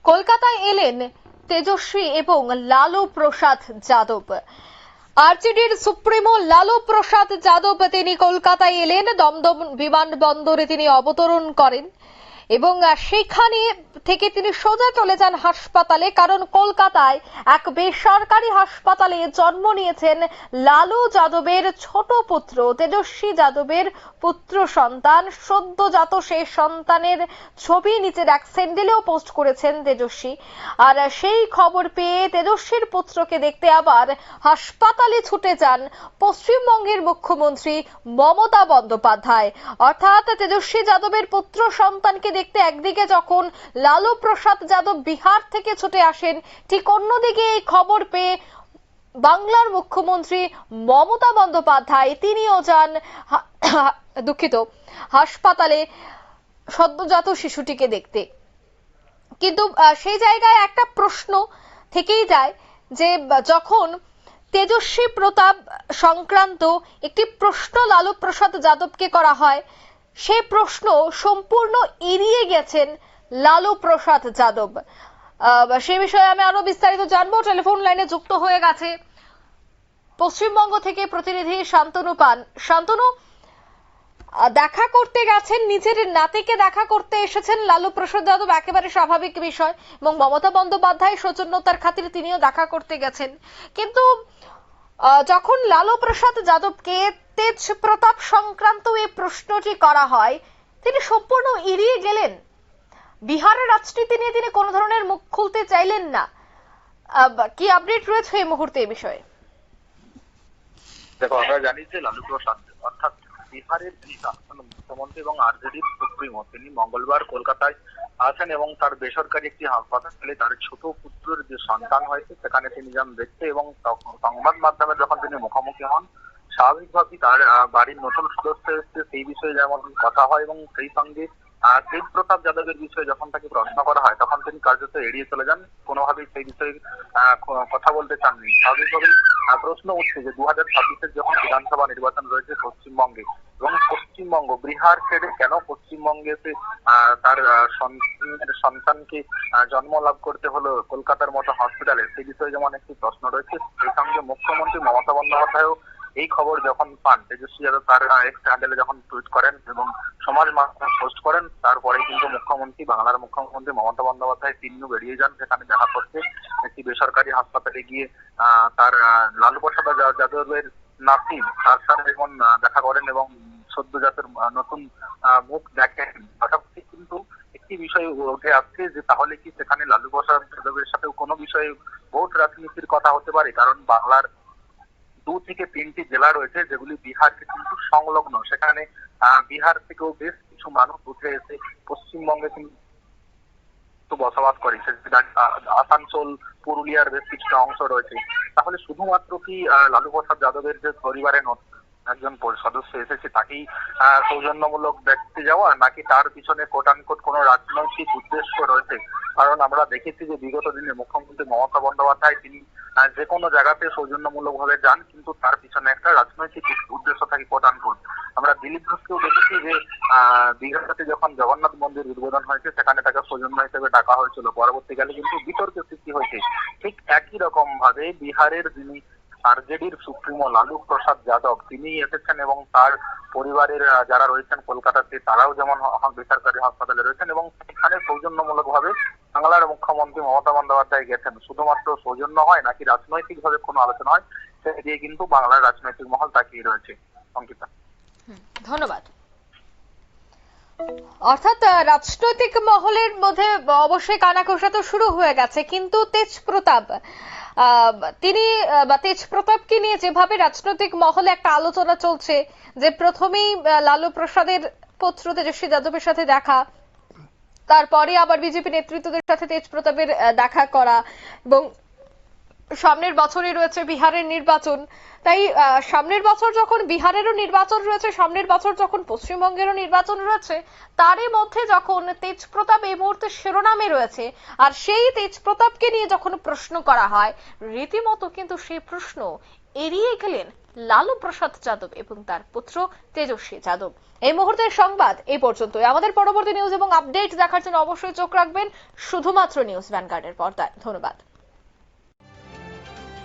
কলকাতায় এলেন তেজস্বী এবং লালু প্রসাদ যাদব। আরজেডির সুপ্রিমো লালু প্রসাদ যাদব তিনি কলকাতায় এলেন, দমদম বিমানবন্দরে তিনি অবতরণ করেন এবং সেখানে থেকে তিনি সোজা চলে যান হাসপাতালে, কারণ কলকাতায় এক বেসরকারি হাসপাতালে জন্ম নিয়েছেন লালু যাদবের ছোট পুত্র তেজস্বী যাদবের পুত্র সন্তান। সদ্যজাত সেই সন্তানের ছবি নিচের এক স্যান্ডেলেও পোস্ট করেছেন তেজস্বী। আর সেই খবর পেয়ে তেজস্বীর পুত্রকে দেখতে আবার হাসপাতালে ছুটে যান পশ্চিমবঙ্গের মুখ্যমন্ত্রী মমতা বন্দ্যোপাধ্যায়। অর্থাৎ তেজস্বী যাদবের পুত্র সন্তানকে দেখতে একদিকে যখন লালু প্রসাদ যাদব বিহার থেকে ছুটে আসেন, ঠিক অন্যদিকে এই খবর পেয়ে বাংলার মুখ্যমন্ত্রী মমতা বন্দ্যোপাধ্যায় তিনিও যান হাসপাতালে সদ্যজাত শিশুটিকে দেখতে। কিন্তু সেই জায়গায় একটা প্রশ্ন থেকেই যায় যে যখন তেজস্বী প্রতাপ সংক্রান্ত একটি প্রশ্ন লালু প্রসাদ যাদবকে করা হয়, সেই প্রশ্ন সম্পূর্ণ এড়িয়ে গেছেন লালু প্রসাদ যাদব। সে বিষয়ে আমি আরো বিস্তারিত জানবো। টেলিফোন লাইনে যুক্ত হয়ে গেছে পশ্চিমবঙ্গ থেকে প্রতিনিধি শান্তনু পান। শান্তনু, দেখা করতে গেছেন, নিজের নাতিকে দেখা করতে এসেছেন লালু প্রসাদ যাদব, একেবারে স্বাভাবিক বিষয়, এবং মমতা বন্দ্যোপাধ্যায় সৌজন্যতার খাতিরে তিনিও দেখা করতে গেছেন। কিন্তু যখন লালু প্রসাদ যাদবকে তেজ প্রতাপ সংক্রান্ত এই প্রশ্নটি করা হয়, তিনি সম্পূর্ণ এড়িয়ে গেলেন। বিহারের রাজনীতি নিয়ে তিনি কোনো ধরনের মুখ খুলতে চাইলেন না। কি আপডেট রয়েছে এই মুহূর্তে এই বিষয়ে? দেখো, আমরা জানি যে লালু প্রসাদ অর্থাৎ বিহারের যিনি প্রাক্তন মুখ্যমন্ত্রী এবং আরজেডির সুপ্রিমো, তিনি মঙ্গলবার কলকাতায় আছেন এবং তার বেসরকারি একটি হাসপাতালে তার ছোট পুত্রের যে সন্তান হয়েছে সেখানে তিনি যান দেখতে। এবং সংবাদ মাধ্যমে যখন তিনি মুখোমুখি হন, স্বাভাবিকভাবেই তার বাড়ির নতুন সদস্য এসেছে সেই বিষয়ে যেমন কথা হয়, এবং সেই সঙ্গে তেজ প্রতাপ যাদবের বিষয়ে যখন তাকে প্রশ্ন করা হয় তখন তিনি কার্যত এড়িয়ে চলে যান, কোনোভাবেই সেই বিষয়ে কথা বলতে চাননি। স্বাভাবিকভাবেই প্রশ্ন উঠছে যে 2026-এর যখন বিধানসভা নির্বাচন রয়েছে পশ্চিমবঙ্গে, এবং পশ্চিমবঙ্গ বিহার ছেড়ে কেন পশ্চিমবঙ্গে এসে তার সন্তানকে জন্ম লাভ করতে হলো কলকাতার মতো হসপিটালে, সেই বিষয়ে যেমন একটি প্রশ্ন রয়েছে। সেই সঙ্গে মুখ্যমন্ত্রী মমতা বন্দ্যোপাধ্যায়ও এই খবর যখন পান, তেজস্বী যাদব তার এক্স হ্যান্ডেলে যখন টুইট করেন এবং সমাজ মাধ্যমে পোস্ট করেন, তারপরে কিন্তু বাংলার মুখ্যমন্ত্রী মমতা বন্দ্যোপাধ্যায় তিনিও বেরিয়ে যান সেখানে দেখা করতে। একটি বেসরকারি হাসপাতালে গিয়ে তার লালু প্রসাদ যাদবের নাতি তার সাথে যেমন দেখা করেন এবং সদ্যজাতের নতুন মুখ দেখেন। পাশাপাশি কিন্তু একটি বিষয় উঠে আসছে যে তাহলে কি সেখানে লালু প্রসাদ যাদবের সাথে কোনো বিষয়ে ভোট রাজনীতির কথা হতে পারে, কারণ বাংলার 2 থেকে 3টি জেলা রয়েছে যেগুলি বিহারকে কিন্তু সংলগ্ন। সেখানে বিহার থেকেও বেশ কিছু মানুষ উঠে এসে পশ্চিমবঙ্গে কিন্তু বসবাস করে। আসানসোল, পুরুলিয়ার বেশ কিছুটা অংশ রয়েছে। তাহলে শুধুমাত্র কি লালু প্রসাদ যাদবের যে পরিবারের একজন সদস্য এসেছে তাকেই সৌজন্যমূলক দেখতে যাওয়া, নাকি তার পিছনে কোট কোনো রাজনৈতিক উদ্দেশ্য রয়েছে? কারণ আমরা দেখেছি যে বিগত দিনে মুখ্যমন্ত্রী মমতা বন্দ্যোপাধ্যায় তিনি যে কোনো জায়গাতে সৌজন্যমূলক ভাবে যান, কিন্তু তার পিছনে একটা রাজনৈতিক উদ্দেশ্য থাকে কোট। আমরা দিলীপ ঘোষকেও দেখেছি যে দীঘাতে যখন জগন্নাথ মন্দির উদ্বোধন হয়েছে সেখানে তাকে সৌজন্য হিসেবে ডাকা হয়েছিল, পরবর্তীকালে কিন্তু বিতর্কের সৃষ্টি হয়েছে। ঠিক একই রকম ভাবে বিহারের যিনি আরজেডির সুপ্রিমো লালু প্রসাদ যাদব তিনি এসেছেন এবং তার পরিবারের যারা রয়েছেন কলকাতাতে তারাও যেমন বেসরকারি হাসপাতালে রয়েছেন, এবং সেখানে সৌজন্যমূলক ভাবে বাংলার মুখ্যমন্ত্রী মমতা বন্দ্যোপাধ্যায় গেছেন। শুধুমাত্র সৌজন্য হয় নাকি রাজনৈতিক ভাবে কোনো আলোচনা হয়, সেদিকে কিন্তু বাংলার রাজনৈতিক মহল তাকিয়ে রয়েছে। অঙ্কিতা, ধন্যবাদ। অর্থাৎ রাজনৈতিক মহলের মধ্যে অবশ্যই কানাঘোষা তো শুরু হয়ে গেছে, কিন্তু তেজ প্রতাপকে নিয়ে যেভাবে রাজনৈতিক মহলে একটা আলোচনা চলছে যে প্রথমেই লালু প্রসাদের পুত্র তেজস্বী যাদবের সাথে দেখা, তারপরে আবার বিজেপি নেতৃত্বদের সাথে তেজ প্রতাপের দেখা করা, এবং সামনের বছরই রয়েছে বিহারের নির্বাচন। তাই সামনের বছর যখন বিহারেরও নির্বাচন রয়েছে, সামনের বছর যখন পশ্চিমবঙ্গেরও নির্বাচন রয়েছে, তারই মধ্যে যখন তেজ প্রতাপ এই মুহূর্তে শিরোনামে রয়েছে, আর সেই তেজ প্রতাপকে নিয়ে যখন প্রশ্ন করা হয়, রীতিমতো কিন্তু সেই প্রশ্ন এড়িয়ে গেলেন লালু প্রসাদ যাদব এবং তার পুত্র তেজস্বী যাদব। এই মুহূর্তের সংবাদ এই পর্যন্তই। আমাদের পরবর্তী নিউজ এবং আপডেট দেখার জন্য অবশ্যই চোখ রাখবেন শুধুমাত্র নিউজ ভ্যানগার্ডের পর্দায়। ধন্যবাদ।